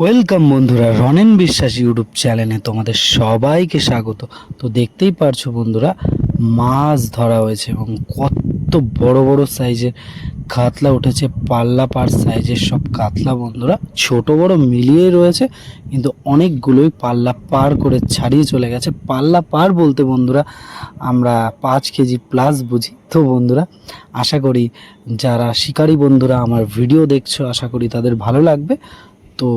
Welcome বন্ধুরা, রনেন বিশ্বাস YouTube চ্যানেলে তোমাদের সবাইকে স্বাগত। তো দেখতেই পারছো বন্ধুরা, মাছ ধরা হয়েছে এবং কত বড় বড় সাইজের কাতলা উঠেছে। পাল্লা পার সাইজের সব কাতলা বন্ধুরা, ছোট বড় মিলিয়ে রয়েছে, কিন্তু অনেকগুলোই পাল্লা পার করে ছাড়িয়ে চলে গেছে। পাল্লা পার বলতে বন্ধুরা আমরা 5 কেজি প্লাস বুঝি। তো বন্ধুরা, আশা করি যারা শিকারী বন্ধুরা আমার ভিডিও দেখছো, আশা করি তাদের ভালো লাগবে। তো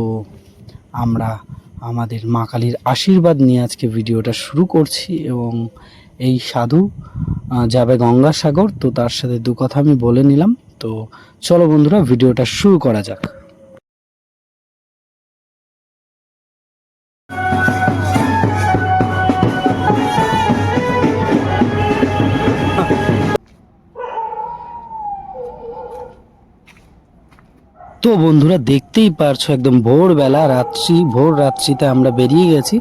আমরা আমাদের মা কালীর আশীর্বাদ নিয়ে আজকে ভিডিওটা শুরু করছি এবং এই সাধু যাবে গঙ্গাসাগর। তো তার সাথে দু কথা আমি বলে নিলাম। তো চলো বন্ধুরা, ভিডিওটা শুরু করা যাক। তো বন্ধুরা, দেখতেই পারছো একদম ভোরবেলা, ভোর রাত্রিতে আমরা বেরিয়ে গেছি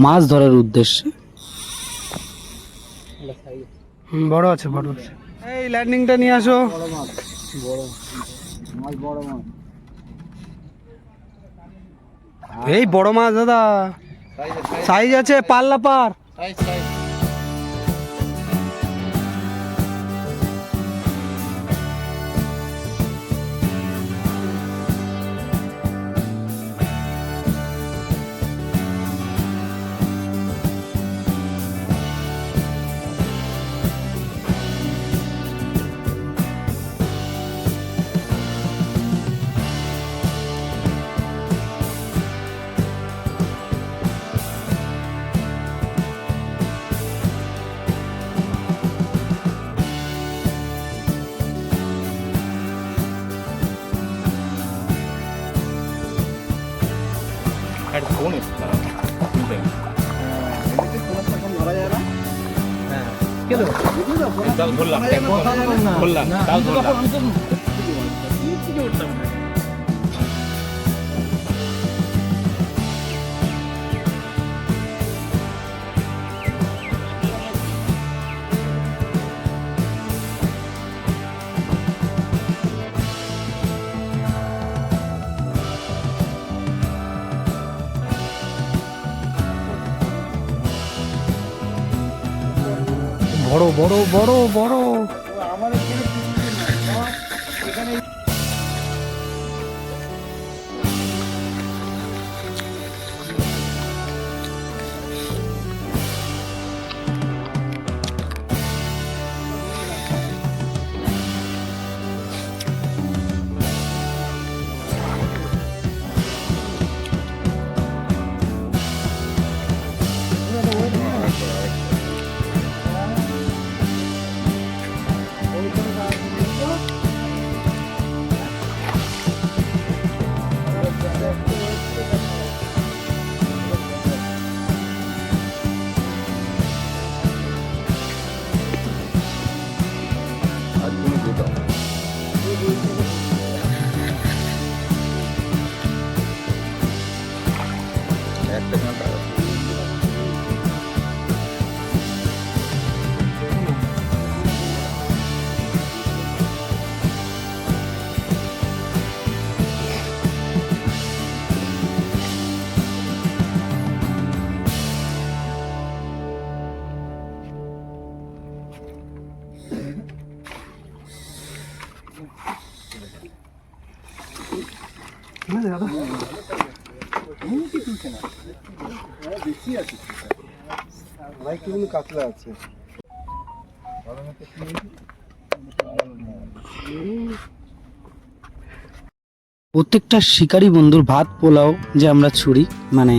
মাছ ধরার উদ্দেশ্যে। বড় আছে, বড় আছে। এই ল্যান্ডিংটা নিয়ে আসো। এই বড় মাছ দাদা, সাইজ আছে, পাল্লা পার। বড় বড় বড় বড়। কাতলা আছে। প্রত্যেকটা শিকারী বন্ধুর ভাত পোলাও যে আমরা ছুরি, মানে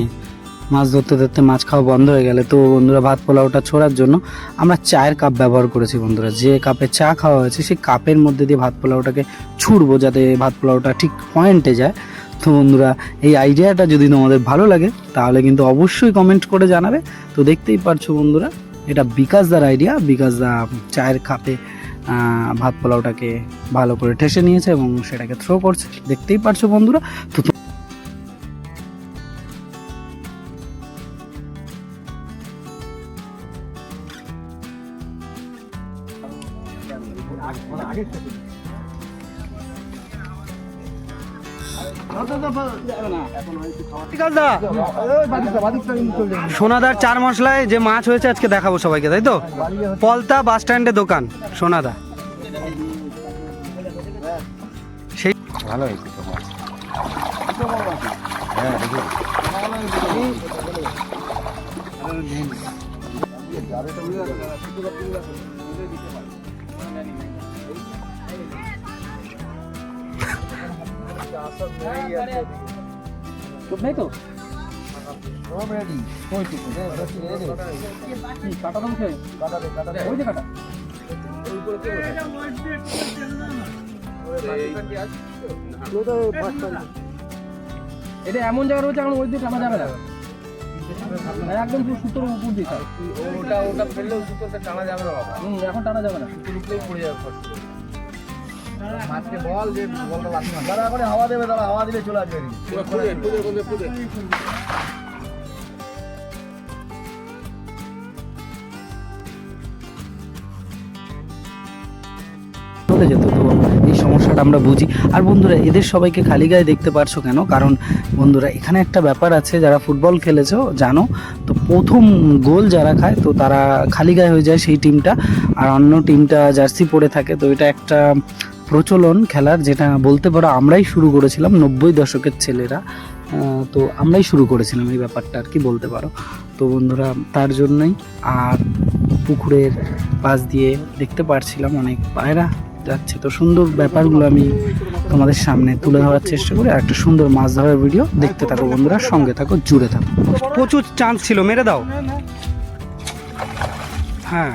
মাছ ধরতে ধরতে মাছ খাওয়া বন্ধ হয়ে গেলে, তো বন্ধুরা ভাত পোলাওটা ছোড়ার জন্য আমরা চায়ের কাপ ব্যবহার করেছি বন্ধুরা। যে কাপে চা খাওয়া হয়েছে সেই কাপের মধ্যে দিয়ে ভাত পোলাওটাকে ছুড়বো, যাতে ভাত পোলাওটা ঠিক পয়েন্টে যায়। তো বন্ধুরা, এই আইডিয়াটা যদি তোমাদের ভালো লাগে তাহলে কিন্তু অবশ্যই কমেন্ট করে জানাবে। তো দেখতেই পারছো বন্ধুরা, এটা বিকাশদার আইডিয়া। বিকাশদা চায়ের কাপে ভাত পোলাওটাকে ভালো করে ঠেসে নিয়েছে এবং সেটাকে থ্রো করছে, দেখতেই পারছো বন্ধুরা। তো ঠিক আছে দা, সোনাদার চার মশলায় যে মাছ হয়েছে আজকে দেখাবো সবাইকে, তাই তো? পলতা বাস স্ট্যান্ডে দোকান সোনাদা। সেই ভালো হয়েছে তো মাছ। এটা এমন জায়গা রয়েছে এখন ওই দিয়ে টানা যাবে না, একদম পুরো সুতোর উপর দিয়ে ওটা ফেললেও সুতোটা টানা যাবে না বাবা। এখন টানা যাবে না, সুতোর উপরেই পড়ে যাবে মাছকে বল যে বলটা লাঠি মাছ দাঁড়া করে হাওয়া দেবে, দাঁড়া হাওয়া দিলে চলে আসবে। চলে যেত। তো এই সমস্যাটা আমরা বুঝি। আর বন্ধুরা, এদের সবাইকে খালি গায়ে দেখতে পারছো কেন? কারণ বন্ধুরা, এখানে একটা ব্যাপার আছে, যারা ফুটবল খেলেছো জানো তো, প্রথম গোল যারা খায় তো তারা খালি গায়ে হয়ে যায় সেই টিমটা, আর অন্য টিমটা জার্সি পরে থাকে। তো এটা একটা প্রচলন খেলার, যেটা বলতে পারো আমরাই শুরু করেছিলাম, 90 দশকের ছেলেরা। তো আমরাই শুরু করেছিলাম এই ব্যাপারটা আর কি বলতে পারো। তো বন্ধুরা, তার জন্যই। আর পুকুরের পাশ দিয়ে দেখতে পারছিলাম অনেক পায়রা যাচ্ছে। তো সুন্দর ব্যাপারগুলো আমি তোমাদের সামনে তুলে ধরার চেষ্টা করি। আর একটা সুন্দর মাছ ধরার ভিডিও দেখতে থাকো বন্ধুরা, সঙ্গে থাকো, জুড়ে থাকো। প্রচুর চান্স ছিল, মেরে দাও। হ্যাঁ,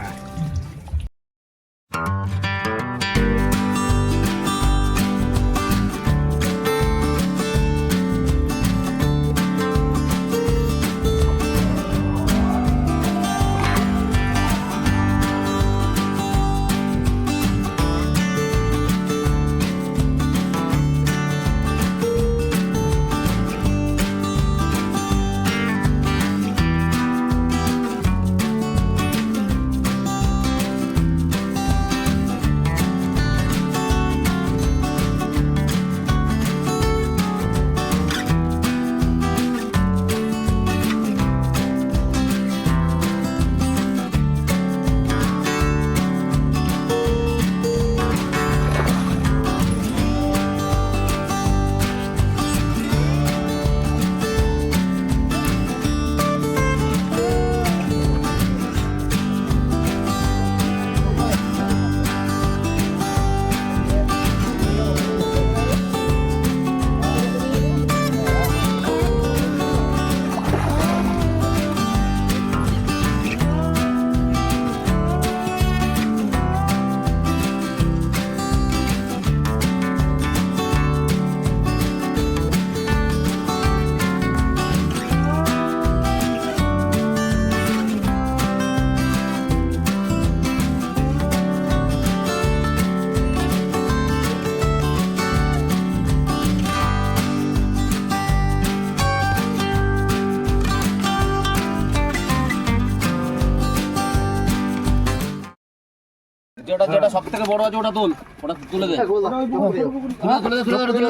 যেটা যেটা সব থেকে বড় আছে ওটা তুল, ওটা তুলে দে, তুলে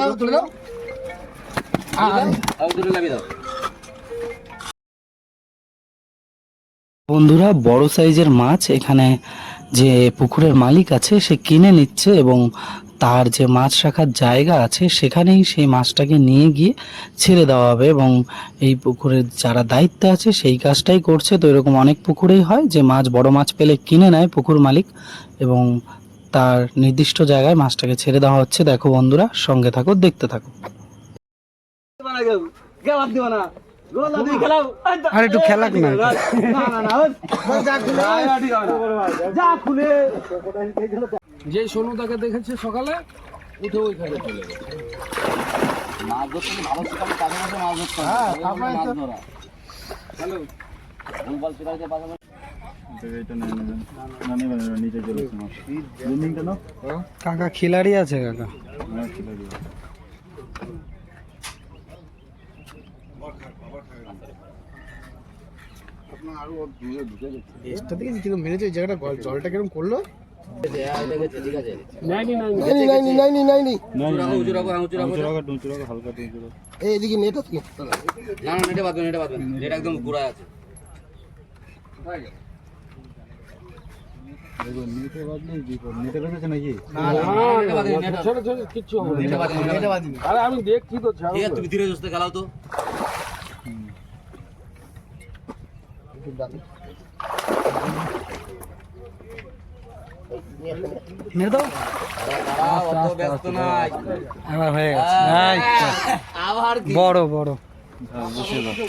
দাও, তুলে দাও। তুলে লাগিয়ে দাও। বন্ধুরা, বড় সাইজের মাছ এখানে যে পুকুরের মালিক আছে সে কিনে নিচ্ছে, এবং তার যে মাছ রাখার জায়গা আছে সেখানেই সেই মাছটাকে নিয়ে গিয়ে ছেড়ে দেওয়া হবে। এবং এই পুকুরের যারা দায়িত্বে আছে সেই কাজটাই করছে। তো এরকম অনেক পুকুরেই হয় যে মাছ, বড় মাছ পেলে কিনে নেয় পুকুর মালিক, এবং তার নির্দিষ্ট জায়গায় মাছটাকে ছেড়ে দেওয়া হচ্ছে। দেখো বন্ধুরা, সঙ্গে থাকো, দেখতে থাকো। আর একটু খেলাক না। যে সোনু তাকে দেখেছে সকালে উঠে ওইখানে চলে গেছে মাছ ধরতে। ভালো সকালে কাজে মাছ ধরতে, মাছ ধরা। হ্যালো, ভুলভাল পেরাইতে পারবে কাকা খিলাড়ি আছে কাকা। এসটা দেখেছি কিন্তু মেরেছে, এই জায়গাটা জলটা কিরকম করলো। ঠিক আছে নাইনি নাইনি উঁচু রাখো এইদিকে নেট আছে না নেটে বাঁধবেন নেট একদম ঘোরা আছে কিচ্ছু হবে না। আরে আমি দেখছি তো ছাড়ো ঠিক আছে তুমি ধীরে সুস্থে খেলাও তো নিয়ে দাও অত ব্যস্ত নাই এবার হয়ে গেছে এই তো। আবার কি বড় বড়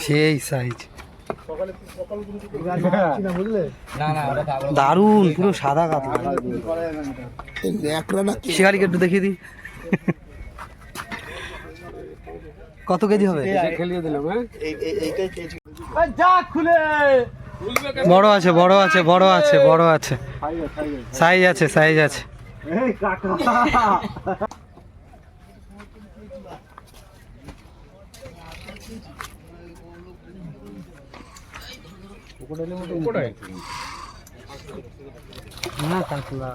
সেই সাইজ না ওটা পাগল দারুন পুরো সাদা কাতলা শিকারিকে একটু দেখিয়ে দিই কত কেজি হবে খেলিয়ে দিলাম হ্যাঁ বড় আছে সাইজ আছে না কাতলা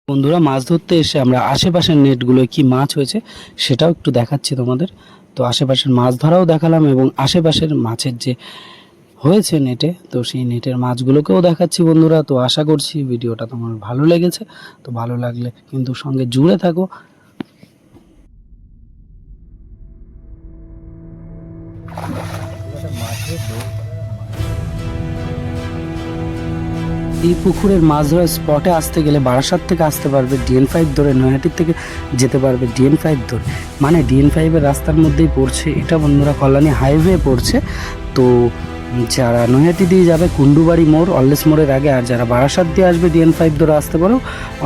বন্ধুরা মাছ ধরতে এসে আমরা আশেপাশের নেটগুলোয় কি মাছ হয়েছে সেটাও একটু দেখাচ্ছি তোমাদের। তো আশেপাশের মাছ ধরাও দেখালাম এবং আশেপাশের মাছের যে হয়েছে নেটে তো সেই নেটের মাছগুলোকেও দেখাচ্ছি বন্ধুরা। তো আশা করছি ভিডিওটা তোমার ভালো লেগেছে। তো ভালো লাগলে কিন্তু সঙ্গে জুড়ে থাকো। এই পুকুরের মাছ ধরার স্পটে আসতে গেলে বারাসাত থেকে আসতে পারবে DN5 ধরে, নৈহাটির থেকে যেতে পারবে DN5 ধরে, মানে DN5 এর রাস্তার মধ্যেই পড়ছে এটা বন্ধুরা, কল্যাণী হাইওয়ে পড়ছে। তো যারা নৈহাটি দিয়ে যাবে কুন্ডুবাড়ি মোড়, অললেস মোড়ের আগে, আর যারা বারাসাত দিয়ে আসবে DN5 ধরে আসতে পারো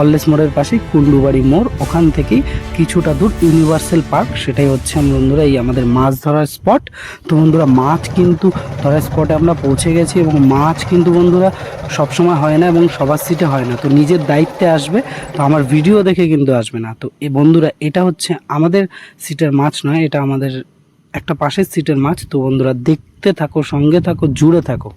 অললেস মোড়ের পাশেই কুন্ডুবাড়ি মোড়, ওখান থেকেই কিছুটা দূর ইউনিভার্সাল পার্ক, সেটাই হচ্ছে বন্ধুরা এই আমাদের মাছ ধরার স্পট। তো বন্ধুরা মাছ কিন্তু ধরার স্পটে আমরা পৌঁছে গেছি এবং মাছ কিন্তু বন্ধুরা সবসময় হয় না এবং সবার সিটে হয় না, তো নিজের দায়িত্বে আসবে, তো আমার ভিডিও দেখে কিন্তু আসবে না। তো এই বন্ধুরা এটা হচ্ছে আমাদের সিটের মাছ নয়, এটা আমাদের একটা পাশের সিটের মাছ। তো বন্ধুরা দেখতে থাকো, সঙ্গে থাকো, জুড়ে থাকো।